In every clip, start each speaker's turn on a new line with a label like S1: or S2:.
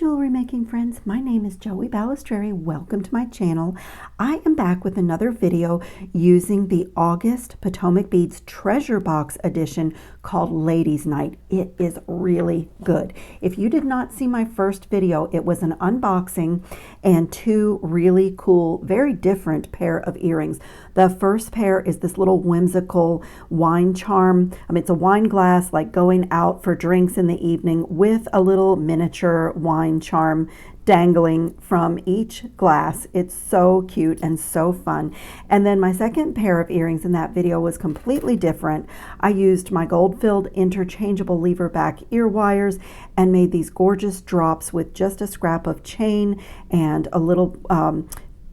S1: jewelry making friends, my name is Joey Balestrieri. Welcome to my channel. I am back with another video using the August Potomac Beads Treasure Box edition called Ladies Night. It is really good. If you did not see my first video, it was an unboxing and two really cool, very different pair of earrings. The first pair is this little whimsical wine charm. It's a wine glass, like going out for drinks in the evening with a little miniature wine charm dangling from each glass. It's so cute and so fun. And then my second pair of earrings in that video was completely different. I used my gold-filled interchangeable lever back ear wires and made these gorgeous drops with just a scrap of chain and a little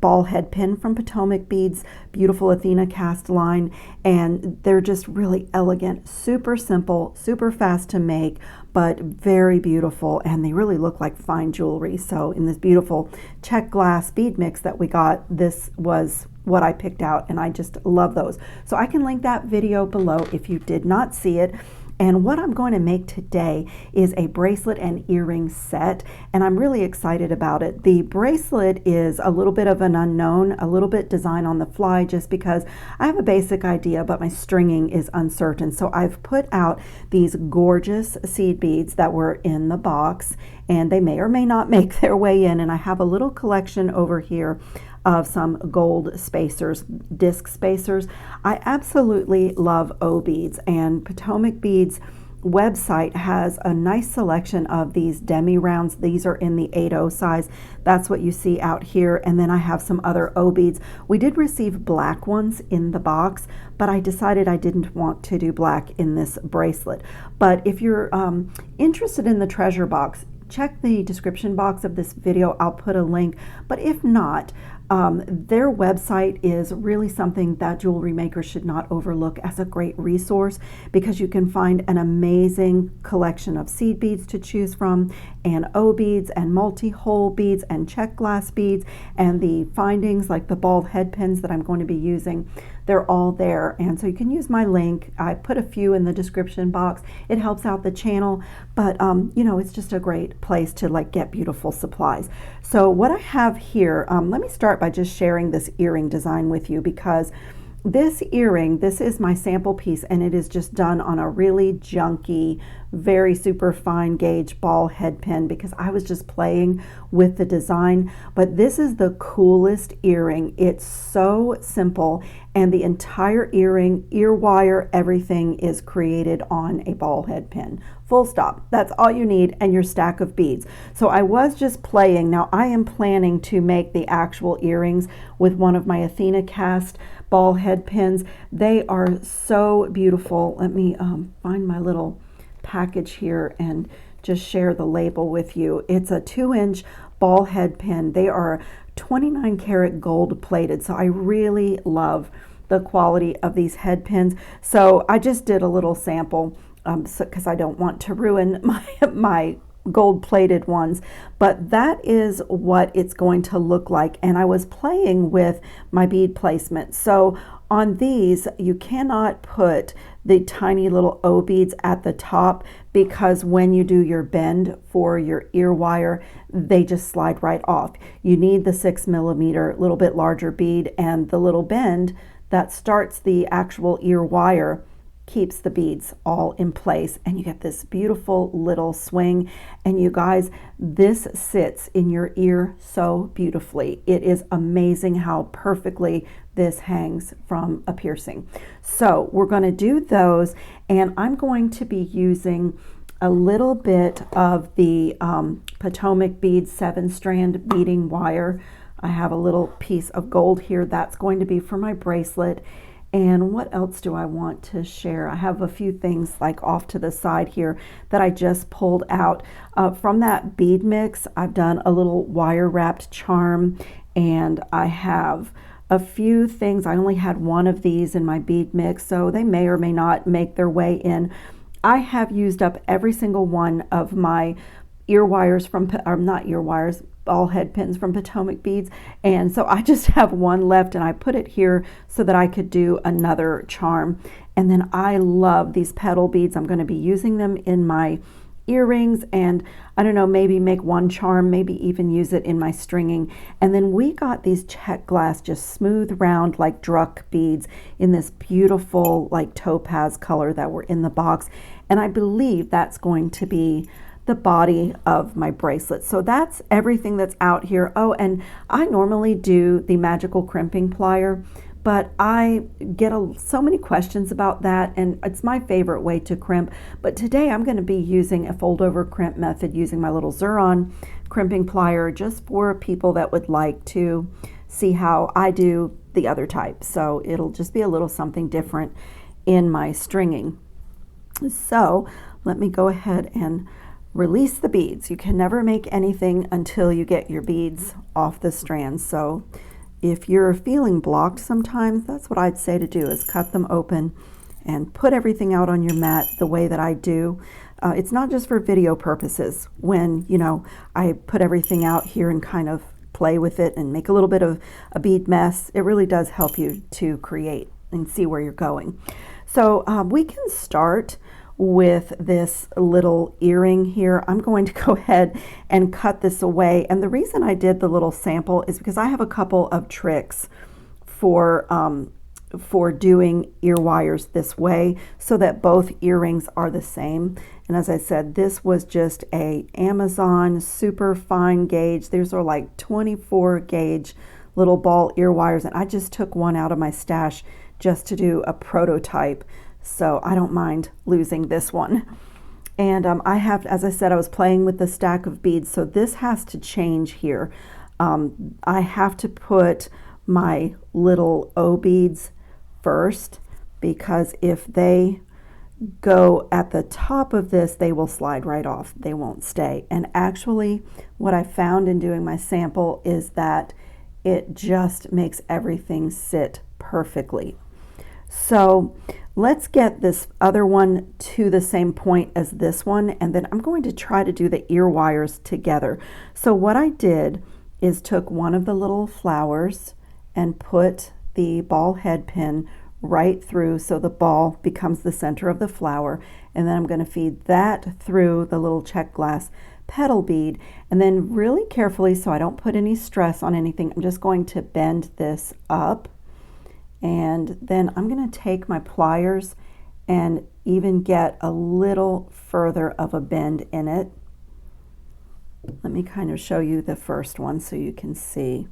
S1: ball head pin from Potomac Beads, beautiful Athena cast line, and they're just really elegant, super simple, super fast to make, but very beautiful, and they really look like fine jewelry. So in this beautiful check glass bead mix that we got, this was what I picked out, and I just love those. So I can link that video below if you did not see it. And what I'm going to make today is a bracelet and earring set, and I'm really excited about it. The bracelet is a little bit of an unknown, a little bit design on the fly, just because I have a basic idea, but my stringing is uncertain. So I've put out these gorgeous seed beads that were in the box, and they may or may not make their way in, and I have a little collection over here of some gold spacers, disc spacers. I absolutely love O beads, and Potomac Beads website has a nice selection of these demi rounds. These are in the 8/0 size. That's what you see out here. And then I have some other O beads. We did receive black ones in the box, but I decided I didn't want to do black in this bracelet. But if you're interested in the treasure box, check the description box of this video. I'll put a link. But if not, their website is really something that jewelry makers should not overlook as a great resource, because you can find an amazing collection of seed beads to choose from, and O beads and multi-hole beads and check glass beads, and the findings like the ball head pins that I'm going to be using. They're all there, and so you can use my link. I put a few in the description box. It helps out the channel, but you know, it's just a great place to like get beautiful supplies. So what I have here, let me start by just sharing this earring design with you, because this earring, this is my sample piece, and it is just done on a really junky, very super fine gauge ball head pin, because I was just playing with the design. But this is the coolest earring. It's so simple, and the entire earring, ear wire, everything is created on a ball head pin. Full stop. That's all you need, and your stack of beads. So I was just playing. Now I am planning to make the actual earrings with one of my Athena cast ball head pins. They are so beautiful. Let me find my little package here and just share the label with you. It's a 2-inch ball head pin. They are 29 karat gold plated. So I really love the quality of these head pins. So I just did a little sample because I don't want to ruin my gold plated ones, but that is what it's going to look like. And I was playing with my bead placement. So on these, you cannot put the tiny little O beads at the top, because when you do your bend for your ear wire, they just slide right off. You need the 6mm, little bit larger bead, and the little bend that starts the actual ear wire keeps the beads all in place, and you get this beautiful little swing. And you guys, this sits in your ear so beautifully. It is amazing how perfectly this hangs from a piercing. So we're going to do those, and I'm going to be using a little bit of the Potomac Beads 7-strand beading wire. I have a little piece of gold here. That's going to be for my bracelet. And what else do I want to share? I have a few things like off to the side here that I just pulled out. From that bead mix, I've done a little wire wrapped charm, and I have a few things. I only had one of these in my bead mix, so they may or may not make their way in. I have used up every single one of my ear wires from, or not ear wires, ball head pins from Potomac Beads, and so I just have one left, and I put it here so that I could do another charm. And then I love these petal beads. I'm going to be using them in my earrings and, I don't know, maybe make one charm, maybe even use it in my stringing. And then we got these check glass, just smooth, round, like Druck beads in this beautiful, like topaz color that were in the box. And I believe that's going to be the body of my bracelet. So that's everything that's out here. Oh, and I normally do the magical crimping plier, but I get so many questions about that, and it's my favorite way to crimp. But today I'm going to be using a fold over crimp method using my little Xuron crimping plier, just for people that would like to see how I do the other type. So it'll just be a little something different in my stringing. So let me go ahead and release the beads. You can never make anything until you get your beads off the strands. So if you're feeling blocked sometimes, that's what I'd say to do, is cut them open and put everything out on your mat the way that I do. It's not just for video purposes. When, you know, I put everything out here and kind of play with it and make a little bit of a bead mess, it really does help you to create and see where you're going. So we can start with this little earring here. I'm going to go ahead and cut this away. And the reason I did the little sample is because I have a couple of tricks for doing ear wires this way so that both earrings are the same. And as I said, this was just a Amazon super fine gauge. These are like 24 gauge little ball ear wires. And I just took one out of my stash just to do a prototype. So I don't mind losing this one. And I have, as I said, I was playing with the stack of beads, so this has to change here. I have to put my little O beads first, because if they go at the top of this, they will slide right off. They won't stay. And actually, what I found in doing my sample is that it just makes everything sit perfectly. So let's get this other one to the same point as this one, and then I'm going to try to do the ear wires together. So what I did is took one of the little flowers and put the ball head pin right through so the ball becomes the center of the flower, and then I'm going to feed that through the little check glass petal bead, and then really carefully, so I don't put any stress on anything, I'm just going to bend this up. And then I'm going to take my pliers and even get a little further of a bend in it. Let me kind of show you the first one so you can see.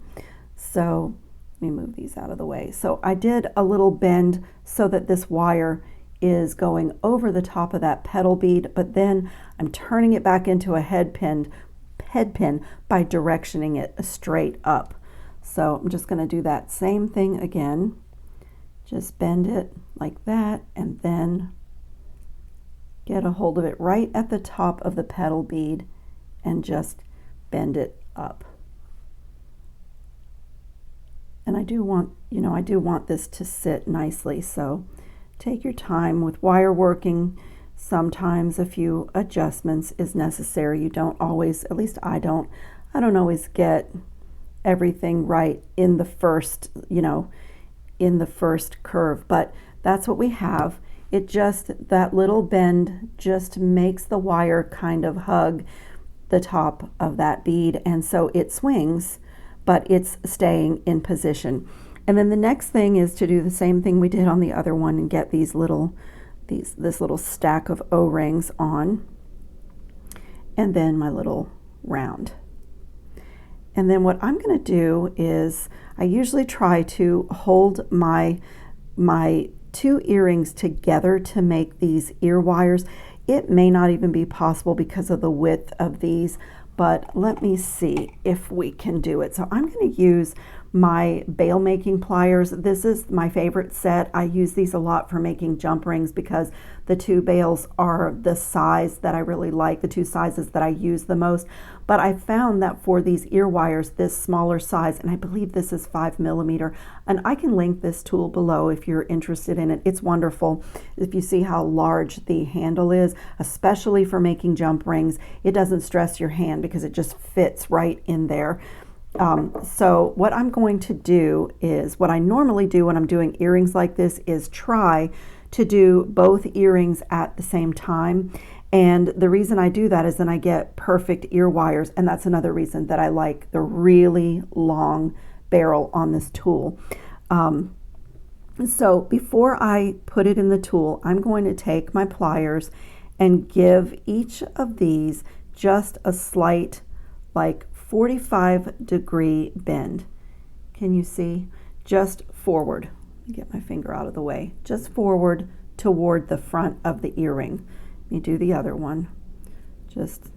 S1: So let me move these out of the way. So I did a little bend so that this wire is going over the top of that petal bead, but then I'm turning it back into a head pin by directioning it straight up. So I'm just going to do that same thing again. Just bend it like that, and then get a hold of it right at the top of the petal bead and just bend it up. And I do want, you know, I do want this to sit nicely, so take your time with wire working. Sometimes a few adjustments is necessary. You don't always, at least I don't always get everything right in the first, you know, in the first curve, but that's what we have. It just, that little bend just makes the wire kind of hug the top of that bead, and so it swings, but it's staying in position. And then the next thing is to do the same thing we did on the other one and get this little stack of O-rings on, and then my little round. And then what I'm going to do is I usually try to hold my two earrings together to make these ear wires. It may not even be possible because of the width of these, but let me see if we can do it. So I'm going to use my bail making pliers. This is my favorite set. I use these a lot for making jump rings because the two bails are the size that I really like, the two sizes that I use the most. But I found that for these ear wires, this smaller size, and I believe this is 5mm, and I can link this tool below if you're interested in it. It's wonderful. If you see how large the handle is, especially for making jump rings, it doesn't stress your hand because it just fits right in there. So what I'm going to do is, what I normally do when I'm doing earrings like this is try to do both earrings at the same time. And the reason I do that is then I get perfect ear wires, and that's another reason that I like the really long barrel on this tool. So before I put it in the tool, I'm going to take my pliers and give each of these just a slight, like 45-degree bend. Can you see? Just forward. Let me get my finger out of the way. Just forward toward the front of the earring. Let me do the other one. Just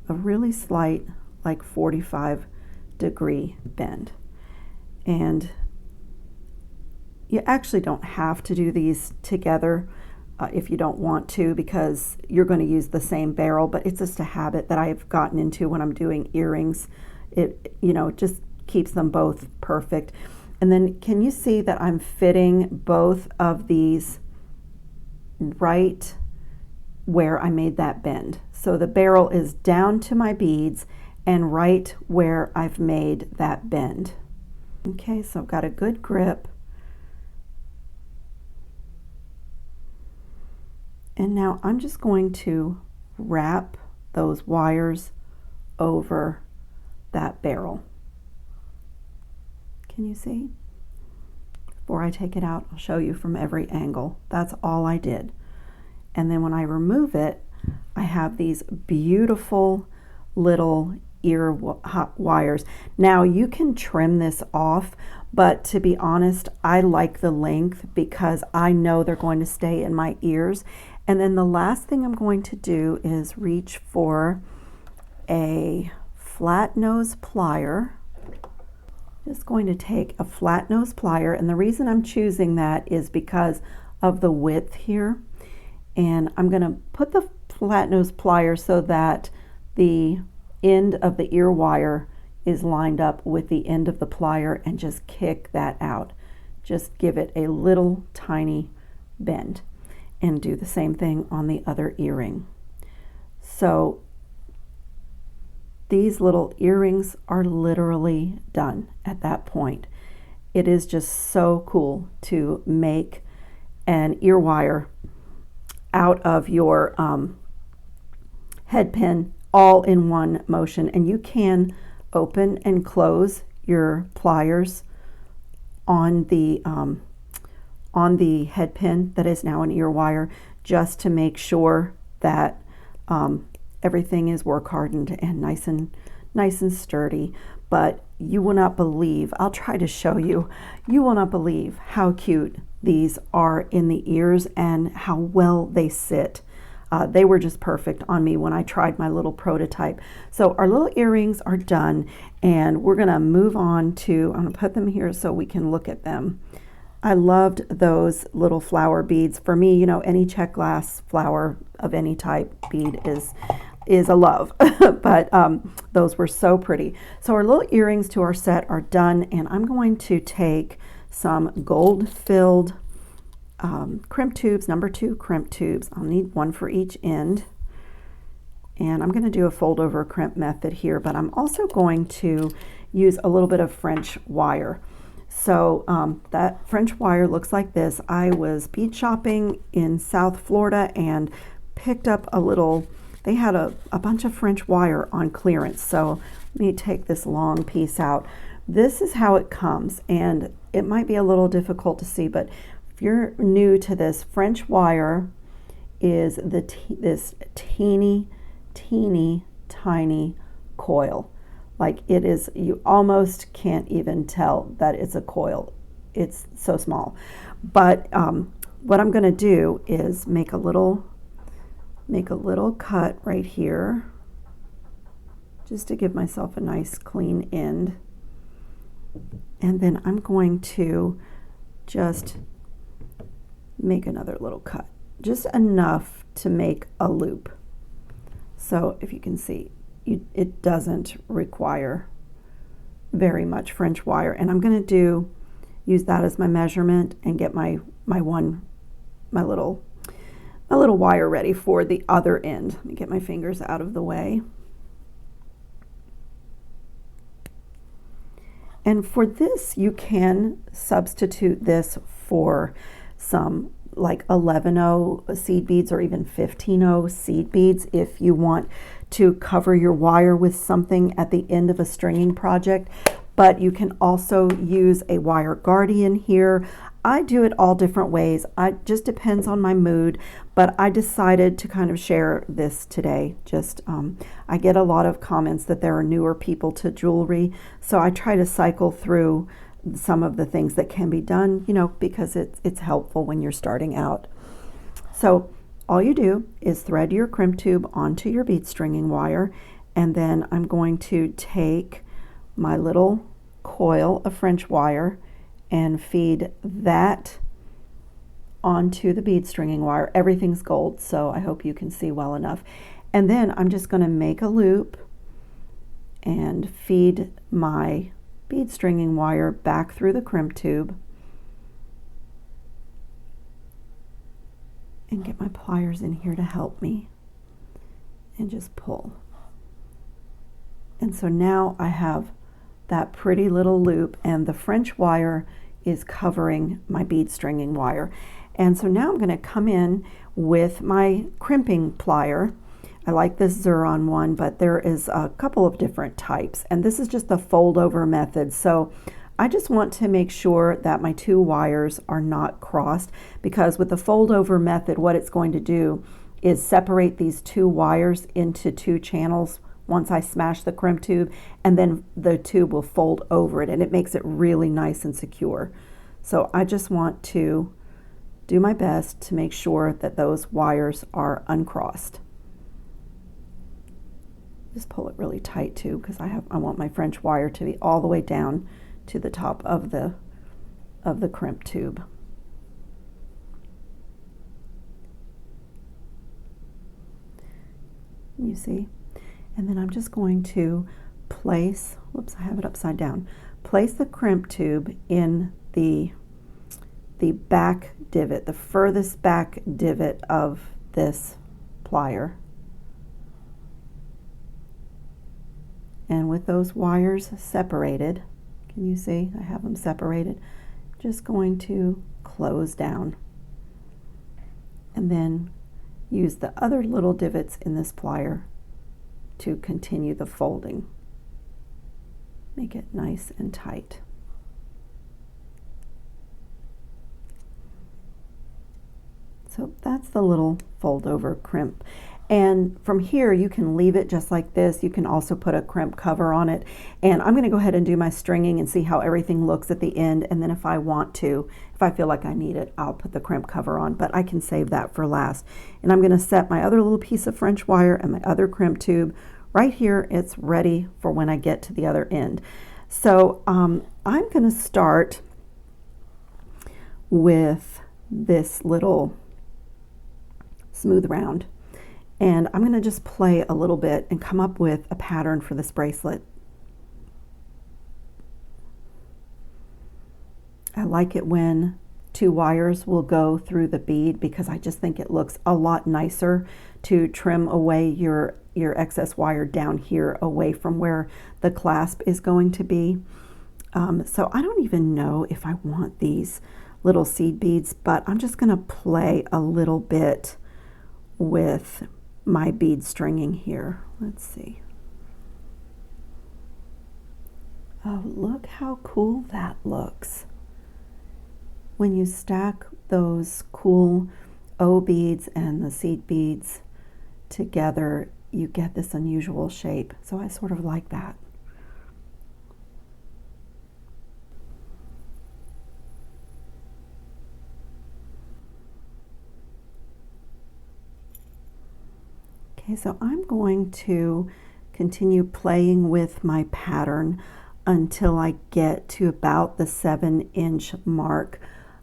S1: a really slight, like 45-degree bend. And you actually don't have to do these together if you don't want to, because you're going to use the same barrel, but it's just a habit that I've gotten into when I'm doing earrings. It, you know, just keeps them both perfect. And then can you see that I'm fitting both of these right where I made that bend? So the barrel is down to my beads and right where I've made that bend. Okay, so I've got a good grip. And now I'm just going to wrap those wires over that barrel. Can you see? Before I take it out, I'll show you from every angle. That's all I did. And then when I remove it, I have these beautiful little ear wires. Now you can trim this off, but to be honest, I like the length because I know they're going to stay in my ears. And then the last thing I'm going to do is reach for a flat nose plier. Just going to take a flat nose plier, and the reason I'm choosing that is because of the width here. And I'm going to put the flat nose plier so that the end of the ear wire is lined up with the end of the plier, and just kick that out. Just give it a little tiny bend, and do the same thing on the other earring. So these little earrings are literally done at that point. It is just so cool to make an ear wire out of your head pin all in one motion, and you can open and close your pliers on the head pin that is now an ear wire, just to make sure that everything is work hardened and nice and sturdy. But you will not believe, I'll try to show you, you will not believe how cute these are in the ears and how well they sit. They were just perfect on me when I tried my little prototype. So our little earrings are done, and we're gonna move on to, I'm gonna put them here so we can look at them. I loved those little flower beads. For me, you know, any check glass flower of any type bead is a love, but those were so pretty. So our little earrings to our set are done, and I'm going to take some gold-filled crimp tubes, number 2 crimp tubes. I'll need one for each end, and I'm going to do a fold-over crimp method here, but I'm also going to use a little bit of French wire. So that French wire looks like this. I was bead shopping in South Florida and picked up a little, they had a bunch of French wire on clearance. So let me take this long piece out. This is how it comes, and it might be a little difficult to see, but if you're new to this, French wire is this teeny tiny coil. Like, it is, you almost can't even tell that it's a coil. It's so small. But what I'm going to do is make a little cut right here, just to give myself a nice clean end. And then I'm going to just make another little cut, just enough to make a loop. So if you can see, it doesn't require very much French wire, and I'm going to use that as my measurement and get my little wire ready for the other end. Let me get my fingers out of the way. And for this, you can substitute this for some like 11-0 seed beads or even 15-0 seed beads if you want to cover your wire with something at the end of a stringing project. But you can also use a wire guardian here. I do it all different ways. It just depends on my mood, but I decided to kind of share this today. I get a lot of comments that there are newer people to jewelry, so I try to cycle through some of the things that can be done, you know, because it's helpful when you're starting out. So all you do is thread your crimp tube onto your bead stringing wire, and then I'm going to take my little coil of French wire and feed that onto the bead stringing wire. Everything's gold, so I hope you can see well enough. And then I'm just going to make a loop and feed my bead stringing wire back through the crimp tube and get my pliers in here to help me and just pull. And so now I have that pretty little loop, and the French wire is covering my bead stringing wire. And so now I'm going to come in with my crimping plier. I like this Xuron one, but there is a couple of different types, and this is just the fold over method. So I just want to make sure that my two wires are not crossed, because with the fold over method, what it's going to do is separate these two wires into two channels once I smash the crimp tube, and then the tube will fold over it, and it makes it really nice and secure. So I just want to do my best to make sure that those wires are uncrossed. Just pull it really tight too, because I want my French wire to be all the way down to the top of the crimp tube. You see? And then I'm just going to place, whoops, I have it upside down. Place the crimp tube in the back divot, the furthest back divot of this plier. And with those wires separated, can you see? I have them separated. Just going to close down. And then use the other little divots in this plier to continue the folding. Make it nice and tight. So that's the little fold over crimp. And from here you can leave it just like this. You can also put a crimp cover on it. And I'm going to go ahead and do my stringing and see how everything looks at the end. And then if I want to, if I feel like I need it, I'll put the crimp cover on, but I can save that for last. And I'm going to set my other little piece of French wire and my other crimp tube right here. It's ready for when I get to the other end. So I'm going to start with this little smooth round. And I'm going to just play a little bit and come up with a pattern for this bracelet. I like it when two wires will go through the bead, because I just think it looks a lot nicer to trim away your excess wire down here away from where the clasp is going to be. So I don't even know if I want these little seed beads, but I'm just going to play a little bit with my bead stringing here. Let's see. Oh, look how cool that looks. When you stack those cool O beads and the seed beads together, you get this unusual shape. So I sort of like that. Okay, so I'm going to continue playing with my pattern until I get to about the 7-inch mark.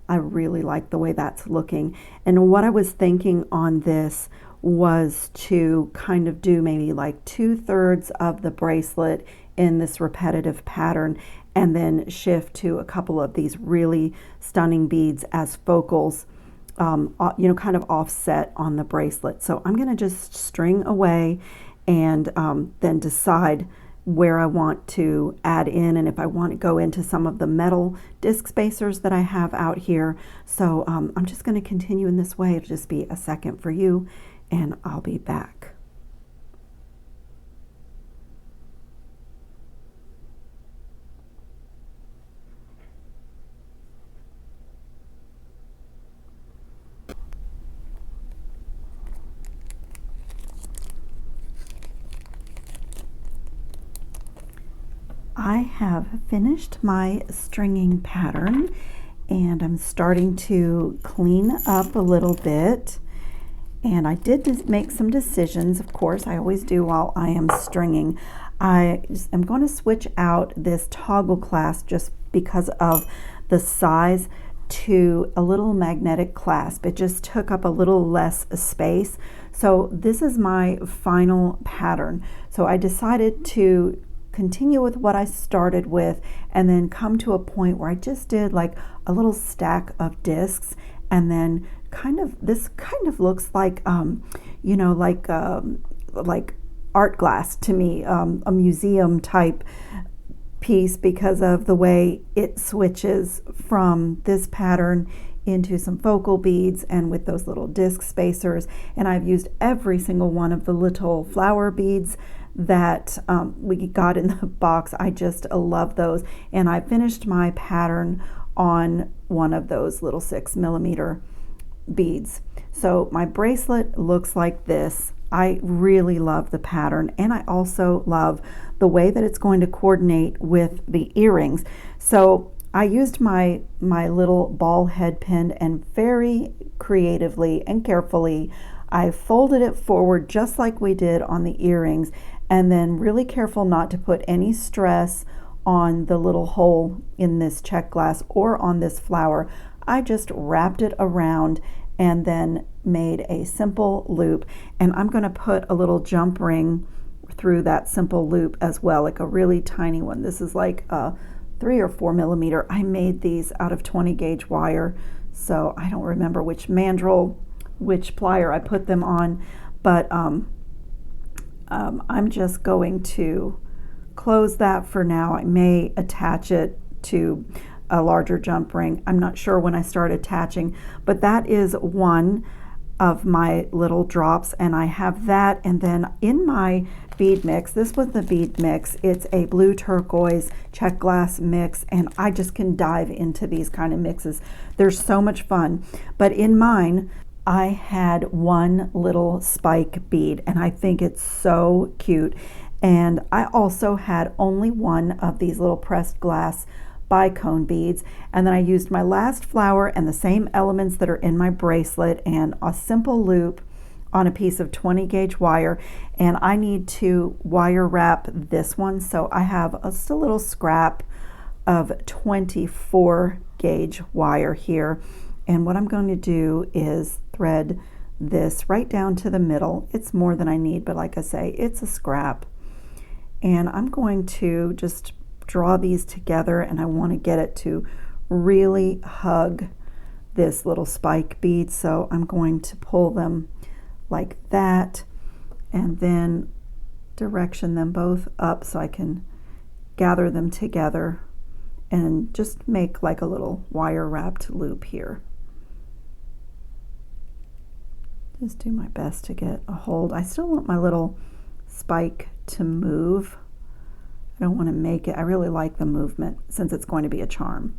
S1: I really like the way that's looking. And what I was thinking on this was to kind of do maybe like 2/3 of the bracelet in this repetitive pattern, and then shift to a couple of these really stunning beads as focals, you know, kind of offset on the bracelet. So I'm going to just string away and then decide where I want to add in, and if I want to go into some of the metal disc spacers that I have out here. So I'm just going to continue in this way. It'll just be a second for you, and I'll be back. I have finished my stringing pattern, and I'm starting to clean up a little bit. And I did make some decisions, of course, I always do while I am stringing. I am going to switch out this toggle clasp just because of the size to a little magnetic clasp. It just took up a little less space. So this is my final pattern. So I decided to continue with what I started with and then come to a point where I just did like a little stack of discs, and then this kind of looks like you know, like art glass to me, a museum type piece, because of the way it switches from this pattern into some focal beads and with those little disc spacers. And I've used every single one of the little flower beads that we got in the box. I just love those. And I finished my pattern on one of those little 6mm beads. So my bracelet looks like this. I really love the pattern, and I also love the way that it's going to coordinate with the earrings. So I used my little ball head pin, and very creatively and carefully I folded it forward just like we did on the earrings, and then really careful not to put any stress on the little hole in this check glass or on this flower. I just wrapped it around and then made a simple loop, and I'm going to put a little jump ring through that simple loop as well, like a really tiny one. This is like a 3 or 4mm. I made these out of 20 gauge wire, so I don't remember which mandrel, which plier I put them on, but I'm just going to close that for now. I may attach it to a larger jump ring. I'm not sure when I start attaching, but that is one of my little drops, and I have that. And then in my bead mix, this was the bead mix, it's a blue turquoise check glass mix, and I just can dive into these kind of mixes. They're so much fun. But in mine, I had one little spike bead, and I think it's so cute. And I also had only one of these little pressed glass bicone beads, and then I used my last flower and the same elements that are in my bracelet and a simple loop on a piece of 20 gauge wire. And I need to wire wrap this one, so I have just a little scrap of 24 gauge wire here. And what I'm going to do is thread this right down to the middle. It's more than I need, but like I say, it's a scrap. And I'm going to just draw these together, and I want to get it to really hug this little spike bead. So I'm going to pull them like that, and then direction them both up so I can gather them together and just make like a little wire wrapped loop here. Just do my best to get a hold. I still want my little spike to move. I don't want to make it, I really like the movement since it's going to be a charm.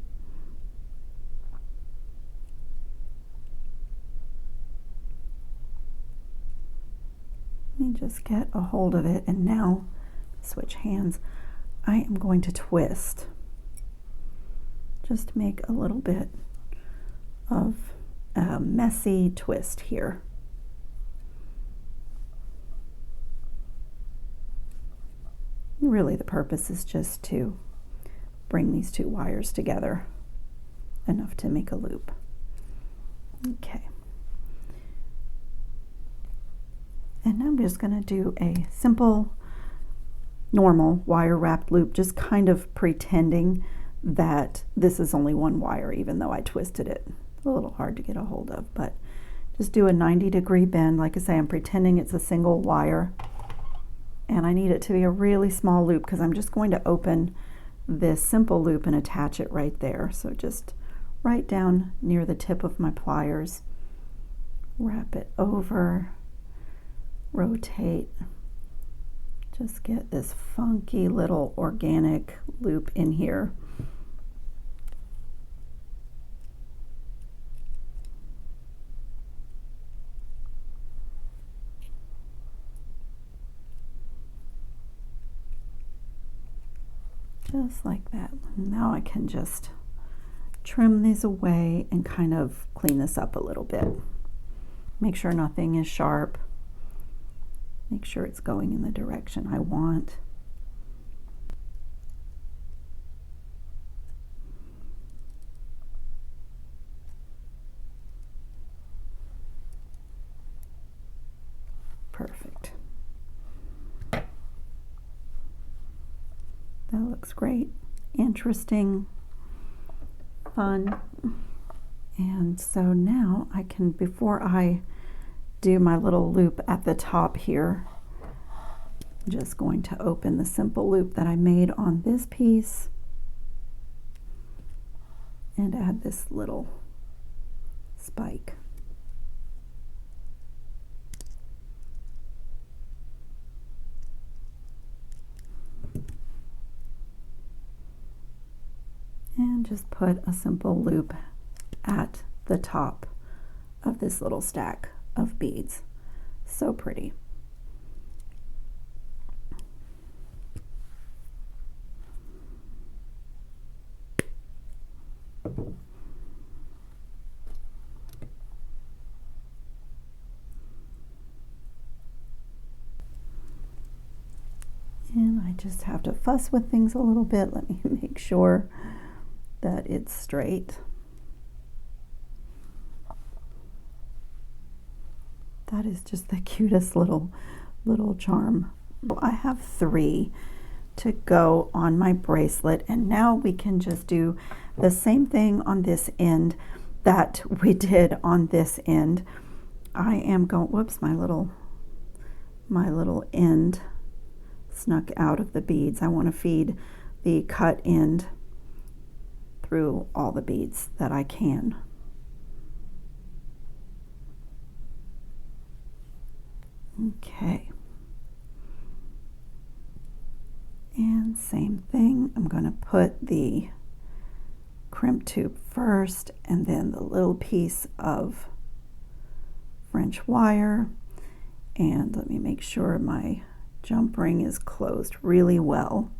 S1: Let me just get a hold of it, and now switch hands. I am going to twist. Just make a little bit of a messy twist here. Really, the purpose is just to bring these two wires together enough to make a loop. Okay. And I'm just going to do a simple, normal wire wrapped loop, just kind of pretending that this is only one wire, even though I twisted it. A little hard to get a hold of, but just do a 90-degree bend. Like I say, I'm pretending it's a single wire. and I need it to be a really small loop because I'm just going to open this simple loop and attach it right there. So just right down near the tip of my pliers, wrap it over, rotate, just get this funky little organic loop in here. Just like that. Now I can just trim these away and kind of clean this up a little bit. Make sure nothing is sharp. Make sure it's going in the direction I want. Perfect. That looks great, interesting, fun. And so now I can, before I do my little loop at the top here, I'm just going to open the simple loop that I made on this piece and add this little spike. And just put a simple loop at the top of this little stack of beads. So pretty. And I just have to fuss with things a little bit. Let me make sure that it's straight. That is just the cutest little charm. Well, I have 3 to go on my bracelet, and now we can just do the same thing on this end that we did on this end. I am going, whoops, my little end snuck out of the beads. I want to feed the cut end through all the beads that I can. Okay. And same thing, I'm going to put the crimp tube first and then the little piece of French wire. And let me make sure my jump ring is closed really well.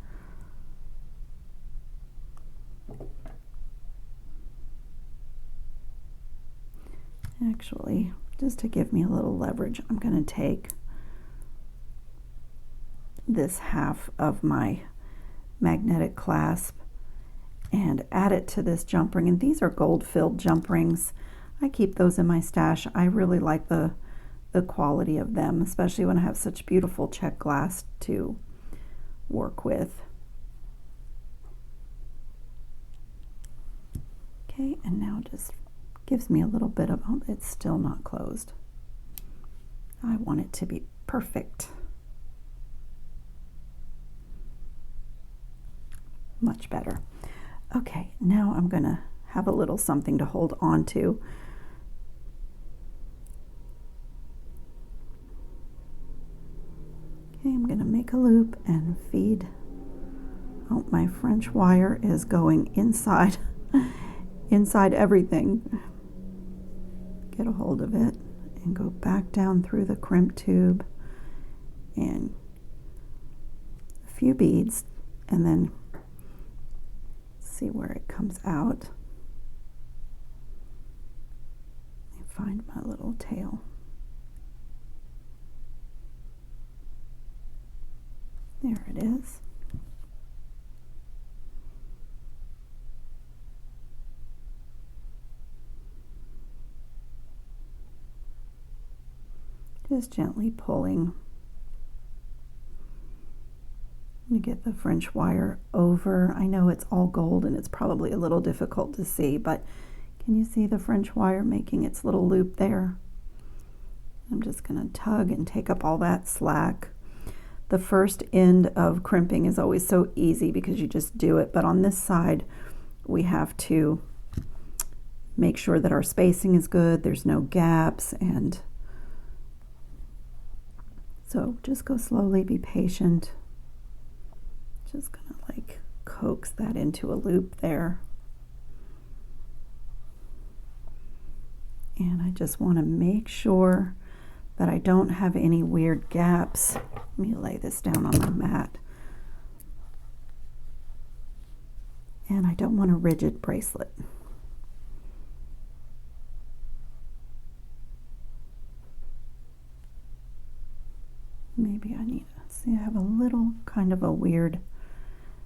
S1: Actually, just to give me a little leverage, I'm going to take this half of my magnetic clasp and add it to this jump ring. And these are gold-filled jump rings. I keep those in my stash. I really like the quality of them, especially when I have such beautiful check glass to work with. Okay, and now just gives me a little bit of, oh, it's still not closed. I want it to be perfect. Much better. Okay, now I'm going to have a little something to hold on to. Okay, I'm going to make a loop and feed. Oh, my French wire is going inside inside everything. Get a hold of it and go back down through the crimp tube and a few beads, and then see where it comes out. And find my little tail. There it is. Just gently pulling. You get the French wire over. I know it's all gold and it's probably a little difficult to see, but can you see the French wire making its little loop there? I'm just going to tug and take up all that slack. The first end of crimping is always so easy because you just do it, but on this side we have to make sure that our spacing is good, there's no gaps, and so just go slowly, be patient. Just gonna like coax that into a loop there. And I just want to make sure that I don't have any weird gaps. Let me lay this down on my mat. And I don't want a rigid bracelet. Maybe I need to see, I have a little kind of a weird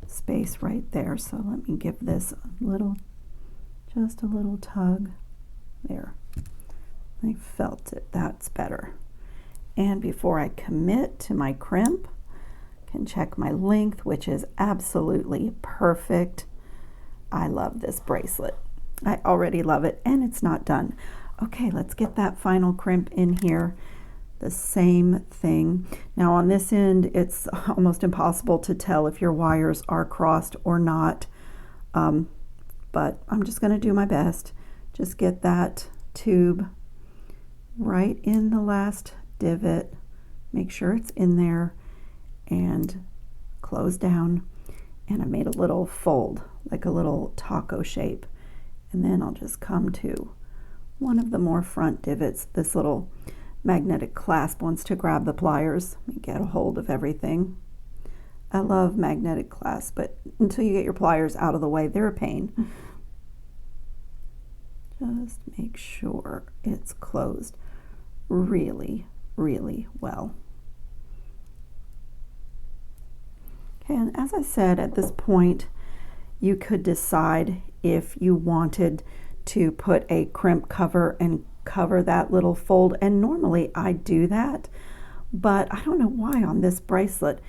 S1: space right there, so let me give this a little, just a little tug there. I felt it, that's better. And before I commit to my crimp, I can check my length, which is absolutely perfect. I love this bracelet. I already love it, and it's not done. Okay, let's get that final crimp in here. The same thing. Now on this end, it's almost impossible to tell if your wires are crossed or not, but I'm just going to do my best. Just get that tube right in the last divot, make sure it's in there, and close down. And I made a little fold, like a little taco shape, and then I'll just come to one of the more front divots. This little magnetic clasp wants to grab the pliers and get a hold of everything. I love magnetic clasps, but until you get your pliers out of the way, they're a pain. Just make sure it's closed really, really well. Okay, and as I said, at this point, you could decide if you wanted to put a crimp cover and cover that little fold, and normally I do that, but I don't know why on this bracelet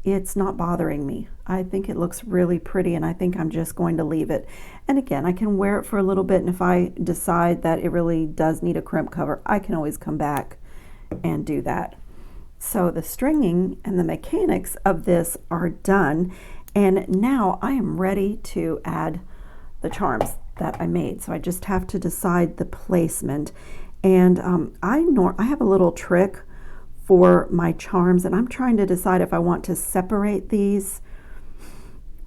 S1: it's not bothering me. I think it looks really pretty, and I think I'm just going to leave it. And again, I can wear it for a little bit, and if I decide that it really does need a crimp cover, I can always come back and do that. So the stringing and the mechanics of this are done, and now I am ready to add the charms that I made. So I just have to decide the placement, and I have a little trick for my charms, and I'm trying to decide if I want to separate these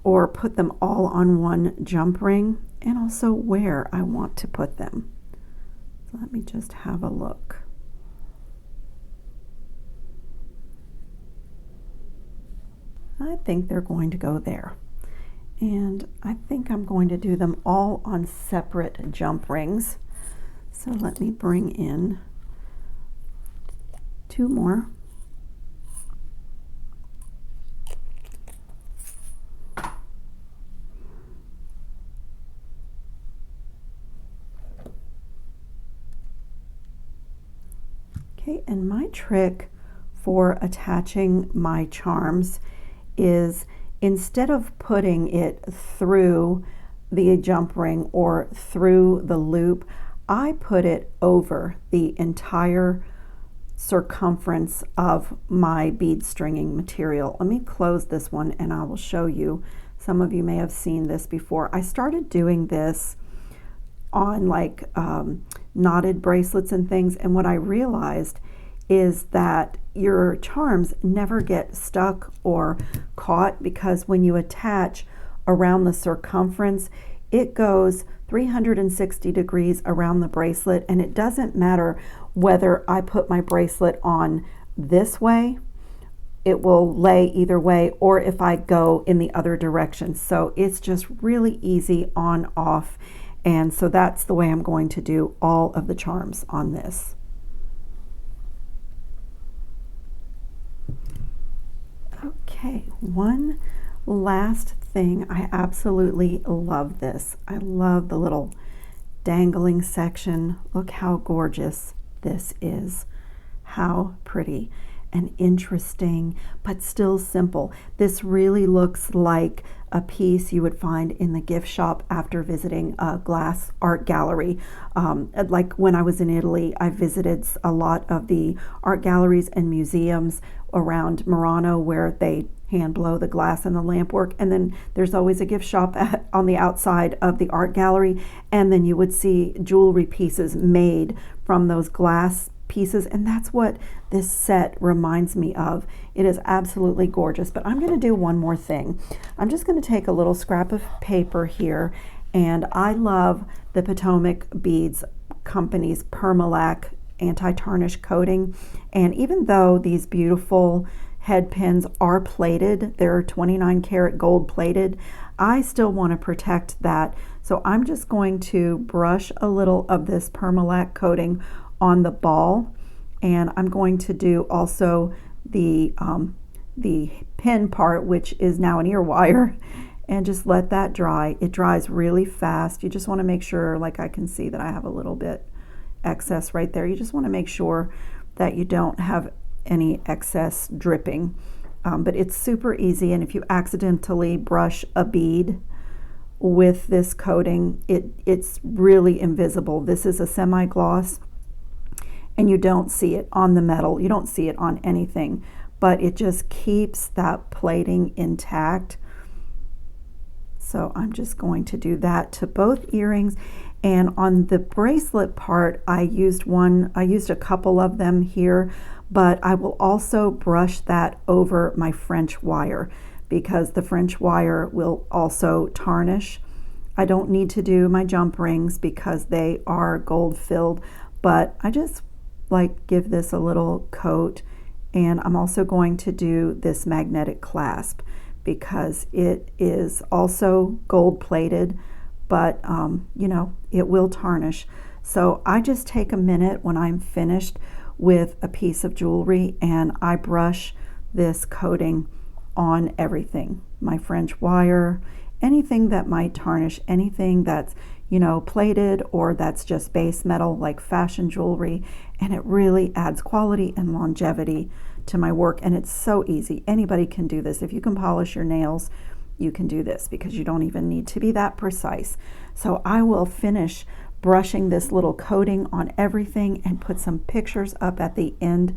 S1: or put them all on one jump ring, and also where I want to put them. So let me just have a look. I think they're going to go there. And I think I'm going to do them all on separate jump rings. So let me bring in two more. Okay, and my trick for attaching my charms is, instead of putting it through the jump ring or through the loop, I put it over the entire circumference of my bead stringing material. Let me close this one and I will show you. Some of you may have seen this before. I started doing this on like knotted bracelets and things, and what I realized is that your charms never get stuck or caught, because when you attach around the circumference, it goes 360 degrees around the bracelet, and it doesn't matter whether I put my bracelet on this way, it will lay either way, or if I go in the other direction. So it's just really easy on off, and so that's the way I'm going to do all of the charms on this. Okay, one last thing. I absolutely love this. I love the little dangling section. Look how gorgeous this is. How pretty and interesting, but still simple. This really looks like a piece you would find in the gift shop after visiting a glass art gallery. Like when I was in Italy, I visited a lot of the art galleries and museums around Murano where they hand blow the glass and the lamp work. And then there's always a gift shop on the outside of the art gallery, and then you would see jewelry pieces made from those glass pieces, and that's what this set reminds me of. It is absolutely gorgeous. But I'm going to do one more thing. I'm just going to take a little scrap of paper here, and I love the Potomac Beads Company's Permalac anti-tarnish coating. And even though these beautiful head pins are plated, they're 29 karat gold plated, I still want to protect that. So I'm just going to brush a little of this Permalac coating on the ball, and I'm going to do also the pin part, which is now an ear wire, and just let that dry. It dries really fast. You just want to make sure, like I can see that I have a little bit excess right there. You just want to make sure that you don't have any excess dripping. But it's super easy, and if you accidentally brush a bead with this coating, it's really invisible. This is a semi-gloss, and you don't see it on the metal, you don't see it on anything, but it just keeps that plating intact. So I'm just going to do that to both earrings. And on the bracelet part, I used a couple of them here, but I will also brush that over my French wire, because the French wire will also tarnish. I don't need to do my jump rings because they are gold filled, but I just like give this a little coat. And I'm also going to do this magnetic clasp because it is also gold plated, but you know, it will tarnish. So I just take a minute when I'm finished with a piece of jewelry and I brush this coating on everything, my French wire, anything that might tarnish, anything that's, you know, plated or that's just base metal like fashion jewelry, and it really adds quality and longevity to my work. And it's so easy. Anybody can do this. If you can polish your nails, you can do this because you don't even need to be that precise. So I will finish brushing this little coating on everything and put some pictures up at the end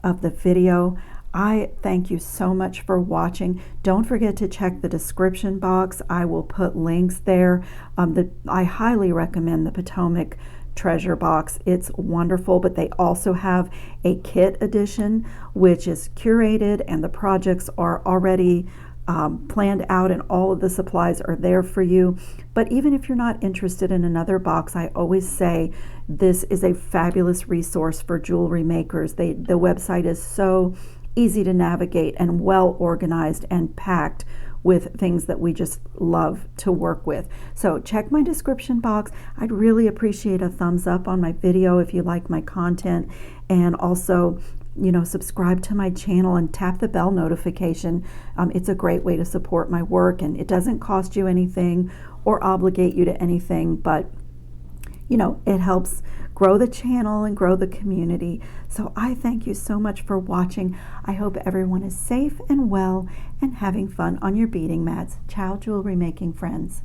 S1: of the video. I thank you so much for watching. Don't forget to check the description box. I will put links there. I highly recommend the Potomac treasure box. It's wonderful, but they also have a kit edition, which is curated, and the projects are already planned out and all of the supplies are there for you. But even if you're not interested in another box, I always say this is a fabulous resource for jewelry makers. The website is so easy to navigate and well organized and packed with things that we just love to work with. So check my description box. I'd really appreciate a thumbs up on my video if you like my content, and also, you know, subscribe to my channel and tap the bell notification. It's a great way to support my work, and it doesn't cost you anything or obligate you to anything, but you know, it helps grow the channel and grow the community. So I thank you so much for watching. I hope everyone is safe and well and having fun on your beading mats. Ciao, jewelry making friends.